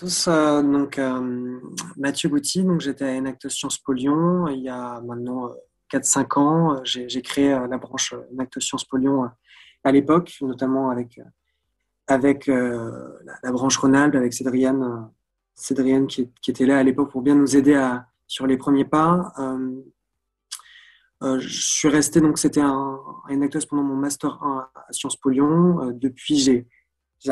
tous. Mathieu Gouty, donc j'étais à Enactus Sciences Po Lyon il y a maintenant 4-5 ans. J'ai créé la branche Enactus Sciences Po Lyon à l'époque, notamment avec la branche Rhône-Alpes, avec Cédriane qui était là à l'époque pour bien nous aider sur les premiers pas. Je suis resté, donc c'était à Enactus pendant mon Master 1 à Sciences Po Lyon. Depuis, j'ai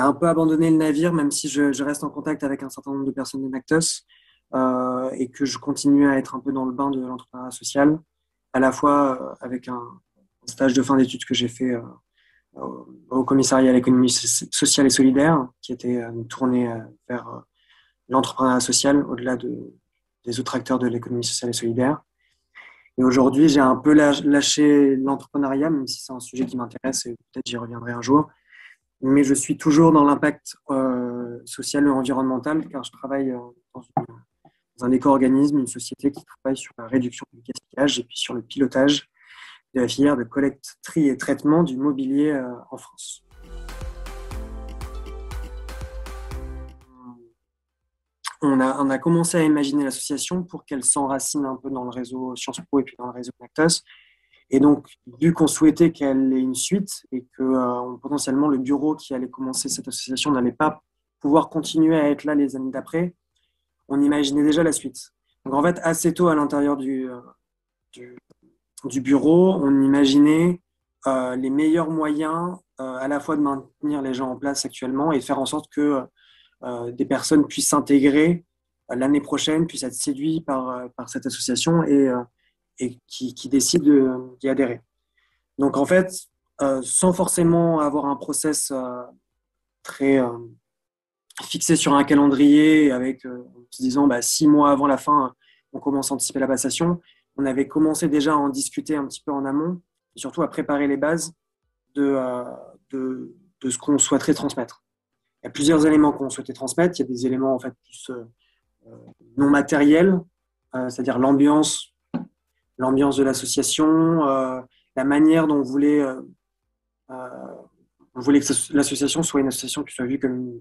un peu abandonné le navire, même si je reste en contact avec un certain nombre de personnes d'Enactus et que je continue à être un peu dans le bain de l'entrepreneuriat social, à la fois avec un stage de fin d'études que j'ai fait au commissariat à l'économie sociale et solidaire, qui était tourné vers l'entrepreneuriat social au-delà des autres acteurs de l'économie sociale et solidaire. Et aujourd'hui, j'ai un peu lâché l'entrepreneuriat, même si c'est un sujet qui m'intéresse et peut-être j'y reviendrai un jour. Mais je suis toujours dans l'impact social et environnemental, car je travaille dans un éco-organisme, une société qui travaille sur la réduction du gaspillage et puis sur le pilotage de la filière de collecte, tri et traitement du mobilier en France. On a commencé à imaginer l'association pour qu'elle s'enracine un peu dans le réseau Sciences Po et puis dans le réseau Enactus. Et donc, vu qu'on souhaitait qu'elle ait une suite et que potentiellement le bureau qui allait commencer cette association n'allait pas pouvoir continuer à être là les années d'après, on imaginait déjà la suite. Donc en fait, assez tôt à l'intérieur du bureau, on imaginait les meilleurs moyens à la fois de maintenir les gens en place actuellement et de faire en sorte que des personnes puissent s'intégrer l'année prochaine, puissent être séduits par cette association et qui décident d'y adhérer. Donc en fait, sans forcément avoir un process très fixé sur un calendrier avec en se disant 6 mois avant la fin, on commence à anticiper la passation, on avait commencé déjà à en discuter un petit peu en amont et surtout à préparer les bases de ce qu'on souhaiterait transmettre. Il y a plusieurs éléments qu'on souhaitait transmettre. Il y a des éléments en fait plus non matériels, c'est-à-dire l'ambiance de l'association, la manière dont on voulait que l'association soit une association qui soit vue comme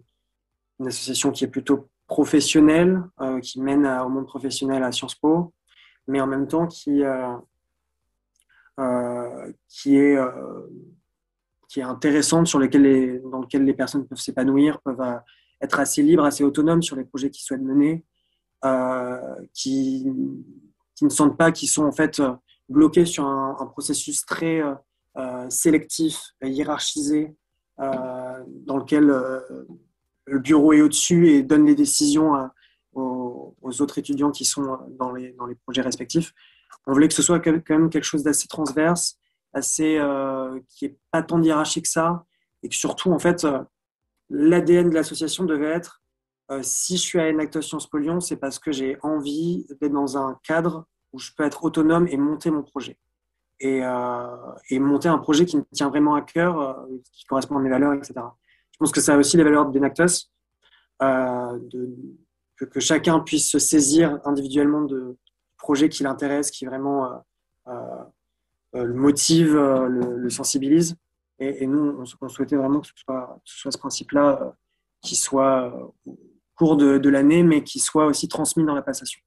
une association qui est plutôt professionnelle, qui mène au monde professionnel à Sciences Po, mais en même temps qui est intéressante, dans lequel les personnes peuvent s'épanouir, peuvent être assez libres, assez autonomes sur les projets qu'ils souhaitent mener, qui ne sentent pas qu'ils sont en fait bloqués sur un processus très sélectif, hiérarchisé, dans lequel le bureau est au-dessus et donne les décisions aux autres étudiants qui sont dans les projets respectifs. On voulait que ce soit quand même quelque chose d'assez transverse, qui n'est pas tant hiérarchique que ça, et que surtout, en fait, l'ADN de l'association devait être si je suis à Enactus Sciences Po Lyon, c'est parce que j'ai envie d'être dans un cadre où je peux être autonome et monter mon projet. Et monter un projet qui me tient vraiment à cœur, qui correspond à mes valeurs, etc. Je pense que ça a aussi les valeurs d'Enactus, que chacun puisse se saisir individuellement de projets qui l'intéressent, qui vraiment le motive, le sensibilise. Et nous, on souhaitait vraiment que ce soit ce principe-là qui soit au cours de l'année, mais qui soit aussi transmis dans la passation.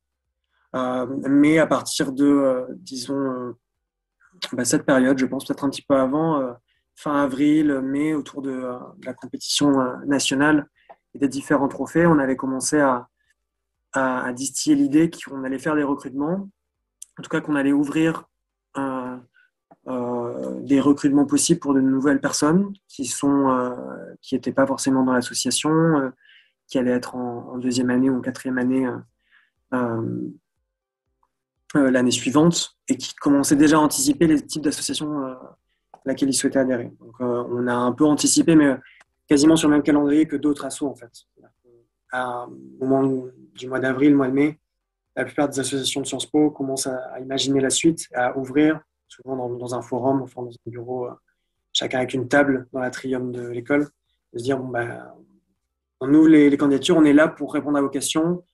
Mais à partir de, disons, cette période, je pense peut-être un petit peu avant, fin avril, mai, autour de la compétition nationale et des différents trophées, on avait commencé à distiller l'idée qu'on allait faire des recrutements, en tout cas qu'on allait ouvrir des recrutements possibles pour de nouvelles personnes qui n'étaient pas forcément dans l'association, qui allaient être en deuxième année ou en quatrième année l'année suivante et qui commençaient déjà à anticiper les types d'associations à laquelle ils souhaitaient adhérer. Donc on a un peu anticipé, mais quasiment sur le même calendrier que d'autres assos en fait. Au moment du mois d'avril, mois de mai, la plupart des associations de Sciences Po commencent à imaginer la suite, à ouvrir, souvent dans un forum, enfin dans un bureau, chacun avec une table dans l'atrium de l'école, de se dire on ouvre les candidatures, on est là pour répondre à vos questions,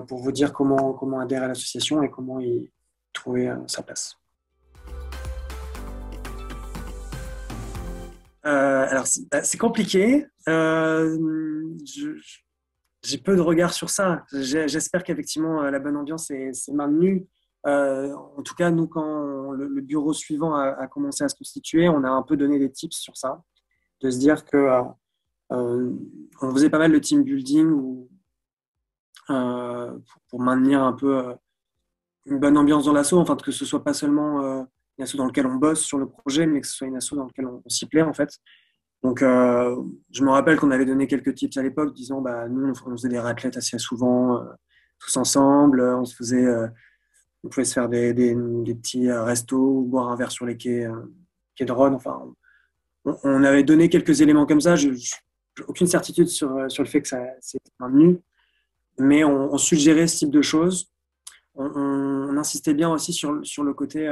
pour vous dire comment adhérer à l'association et comment y trouver sa place. Alors c'est compliqué. j'ai peu de regard sur ça. J'espère qu'effectivement la bonne ambiance est maintenue. En tout cas, nous, quand le bureau suivant a commencé à se constituer, on a un peu donné des tips sur ça, de se dire que on faisait pas mal de team building pour maintenir un peu une bonne ambiance dans l'asso, enfin que ce soit pas seulement une asso dans lequel on bosse sur le projet, mais que ce soit une asso dans laquelle on s'y plaît en fait. Donc, je me rappelle qu'on avait donné quelques tips à l'époque, disant, bah, nous, on faisait des raclettes assez souvent, tous ensemble. On pouvait se faire des petits restos ou boire un verre sur les quais de Rhône. Enfin, on avait donné quelques éléments comme ça. J'ai aucune certitude sur le fait que ça s'est maintenu, mais on suggérait ce type de choses. On insistait bien aussi sur le côté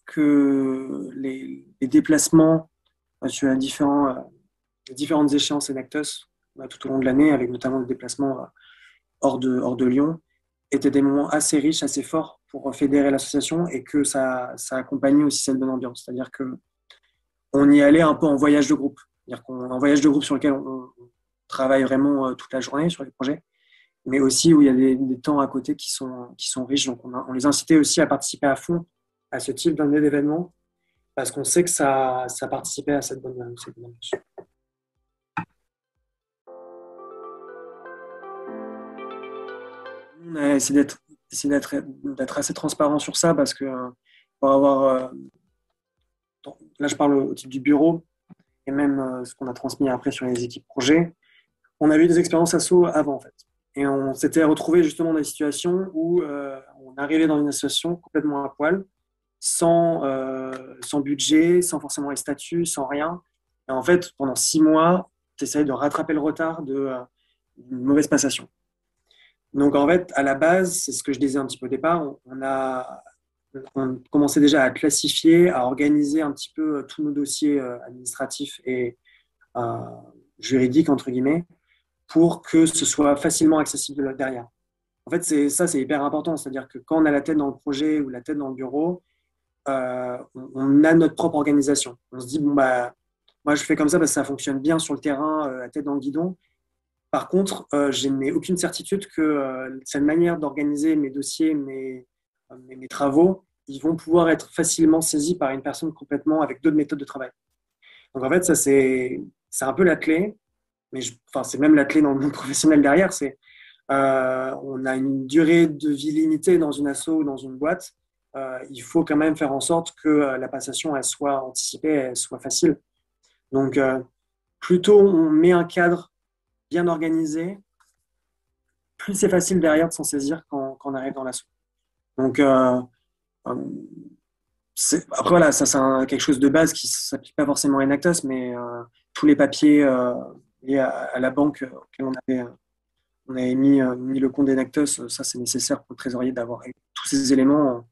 que les déplacements sur les différentes échéances Enactus tout au long de l'année, avec notamment le déplacement hors de Lyon, étaient des moments assez riches, assez forts pour fédérer l'association et que ça accompagnait aussi cette bonne ambiance. C'est-à-dire qu'on y allait un peu en voyage de groupe. C'est-à-dire un voyage de groupe sur lequel on travaille vraiment toute la journée sur les projets, mais aussi où il y a des temps à côté qui sont riches. Donc on les incitait aussi à participer à fond à ce type d'événement parce qu'on sait que ça participait à cette bonne ambiance. On a essayé d'être assez transparent sur ça parce que pour avoir là je parle au type du bureau et même ce qu'on a transmis après sur les équipes projets, on a eu des expériences asso avant en fait. Et on s'était retrouvé justement dans des situations où on arrivait dans une association complètement à poil, sans budget, sans forcément les statuts, sans rien. Et en fait, pendant 6 mois, tu essayes de rattraper le retard d'une mauvaise passation. Donc en fait, à la base, c'est ce que je disais un petit peu au départ, on commençait déjà à classifier, à organiser un petit peu tous nos dossiers administratifs et euh, juridiques, entre guillemets, pour que ce soit facilement accessible derrière. En fait, c'est hyper important. C'est-à-dire que quand on a la tête dans le projet ou la tête dans le bureau, on a notre propre organisation. On se dit, bon, bah, moi, je fais comme ça parce que ça fonctionne bien sur le terrain, la tête dans le guidon. Par contre, je n'ai aucune certitude que cette manière d'organiser mes dossiers, mes travaux, ils vont pouvoir être facilement saisis par une personne complètement avec d'autres méthodes de travail. Donc en fait, ça c'est un peu la clé, mais enfin, c'est même la clé dans le monde professionnel derrière. On a une durée de vie limitée dans une asso ou dans une boîte. Il faut quand même faire en sorte que la passation elle soit anticipée, elle soit facile. Donc, plutôt on met un cadre bien organisé, plus c'est facile derrière de s'en saisir quand on arrive dans l'assaut. Donc, euh, après, voilà, ça, c'est quelque chose de base qui ne s'applique pas forcément à Enactus, mais tous les papiers liés à la banque auxquels on avait mis le compte d'Enactus, ça, c'est nécessaire pour le trésorier d'avoir tous ces éléments.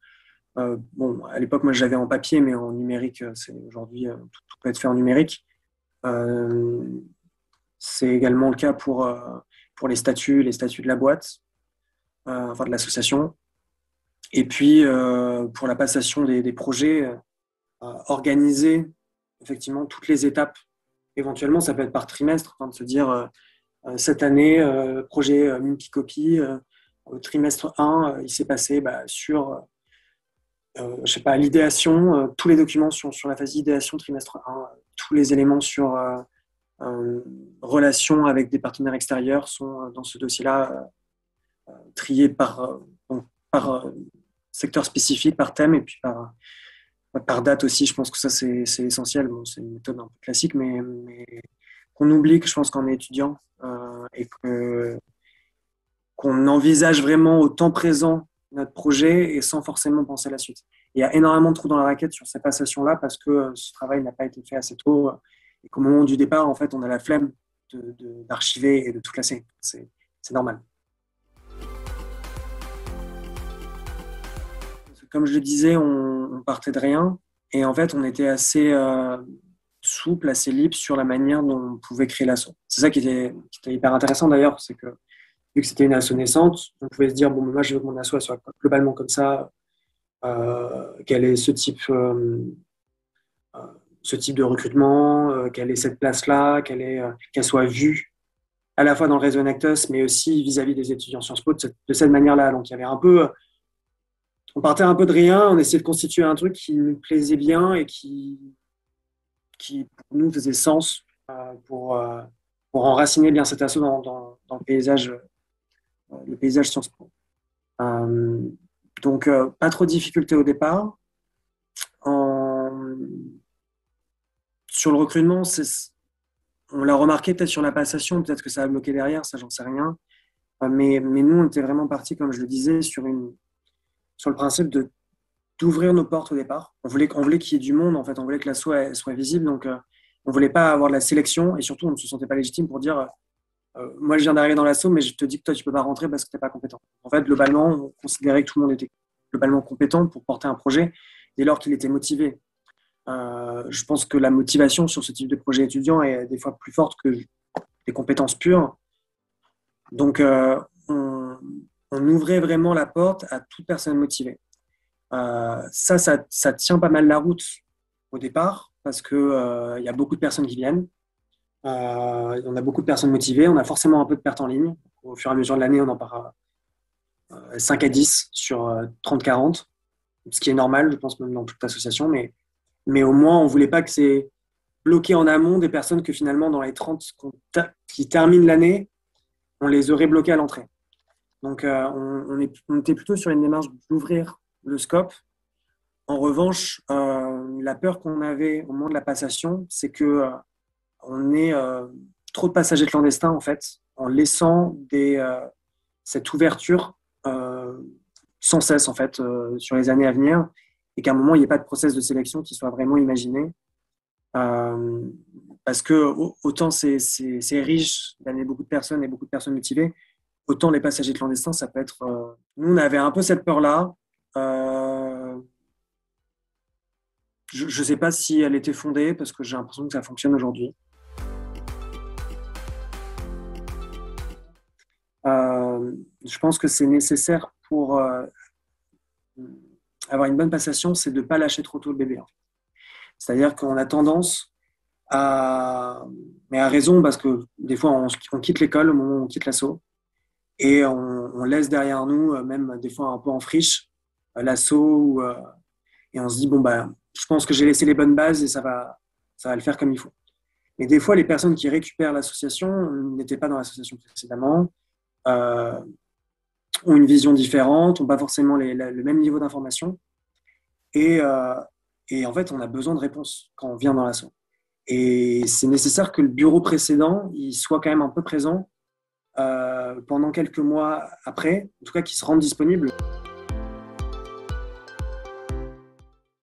Bon, à l'époque, moi, j'avais en papier, mais en numérique, aujourd'hui, tout peut être fait en numérique. Euh, c'est également le cas pour les statuts de la boîte, enfin de l'association. Et puis, pour la passation des projets, organiser effectivement toutes les étapes. Éventuellement, ça peut être par trimestre, enfin, de se dire cette année, projet multicopie, au trimestre 1, il s'est passé sur je sais pas, l'idéation, tous les documents sur la phase d'idéation trimestre 1, tous les éléments sur relations avec des partenaires extérieurs sont dans ce dossier-là triés par secteur spécifique, par thème et puis par date aussi. Je pense que ça, c'est essentiel. Bon, c'est une méthode un peu classique, mais qu'on oublie que je pense qu'on est étudiant et qu'on envisage vraiment au temps présent notre projet et sans forcément penser à la suite. Il y a énormément de trous dans la raquette sur ces passations-là parce que ce travail n'a pas été fait assez tôt et qu'au moment du départ, en fait, on a la flemme d'archiver et de tout classer. C'est normal. Comme je le disais, on partait de rien et en fait, on était assez souple, assez libre sur la manière dont on pouvait créer l'assaut. C'est ça qui était hyper intéressant d'ailleurs, c'est que vu que c'était une asso naissante, on pouvait se dire, bon, moi, je veux que mon asso soit globalement comme ça, quel est ce type de recrutement, quelle est cette place-là, qu'elle soit vue à la fois dans le réseau Enactus, mais aussi vis-à-vis des étudiants Sciences Po de cette manière-là. Donc il y avait un peu, on partait un peu de rien, on essayait de constituer un truc qui nous plaisait bien et qui pour nous faisait sens pour enraciner bien cet assaut dans le paysage Sciences Po. Euh, donc, pas trop de difficultés au départ. En... Sur le recrutement, on l'a remarqué peut-être sur la passation, peut-être que ça a bloqué derrière, ça, j'en sais rien. Mais nous, on était vraiment partis, comme je le disais, sur le principe d'ouvrir nos portes au départ. On voulait qu'il y ait du monde, en fait. On voulait que l'asso soit visible. Donc, on voulait pas avoir de la sélection et surtout, on ne se sentait pas légitime pour dire moi, je viens d'arriver dans l'asso, mais je te dis que toi, tu peux pas rentrer parce que tu n'es pas compétent. En fait, globalement, on considérait que tout le monde était globalement compétent pour porter un projet dès lors qu'il était motivé. Je pense que la motivation sur ce type de projet étudiant est des fois plus forte que des compétences pures. Donc, on ouvrait vraiment la porte à toute personne motivée. Ça tient pas mal la route au départ parce que y a beaucoup de personnes qui viennent. On a beaucoup de personnes motivées. On a forcément un peu de pertes en ligne. Au fur et à mesure de l'année, on en part 5 à 10 sur 30-40, ce qui est normal, je pense, même dans toute association. Mais au moins, on ne voulait pas que c'est bloqué en amont des personnes que finalement, dans les 30 qui terminent l'année, on les aurait bloquées à l'entrée. Donc, on était plutôt sur une démarche d'ouvrir le scope. En revanche, la peur qu'on avait au moment de la passation, c'est que on ait trop de passagers clandestins, en fait, en laissant cette ouverture sans cesse, en fait, sur les années à venir, et qu'à un moment, il n'y ait pas de process de sélection qui soit vraiment imaginé. Euh, Parce que autant c'est riche d'amener beaucoup de personnes et beaucoup de personnes motivées, autant les passagers clandestins, ça peut être... Nous, on avait un peu cette peur-là. Je ne sais pas si elle était fondée, parce que j'ai l'impression que ça fonctionne aujourd'hui. Je pense que c'est nécessaire pour avoir une bonne passation, c'est de ne pas lâcher trop tôt le bébé. C'est-à-dire qu'on a tendance mais à raison, parce que des fois, on quitte l'école au moment où on quitte l'asso, et on laisse derrière nous, même des fois un peu en friche, l'asso, et on se dit, bon, bah, je pense que j'ai laissé les bonnes bases et ça va le faire comme il faut. Et des fois, les personnes qui récupèrent l'association n'étaient pas dans l'association précédemment, euh, ont une vision différente, n'ont pas forcément le même niveau d'information. Et, euh, et en fait, on a besoin de réponses quand on vient dans l'asso. Et c'est nécessaire que le bureau précédent il soit quand même un peu présent pendant quelques mois après, en tout cas qu'il se rende disponible.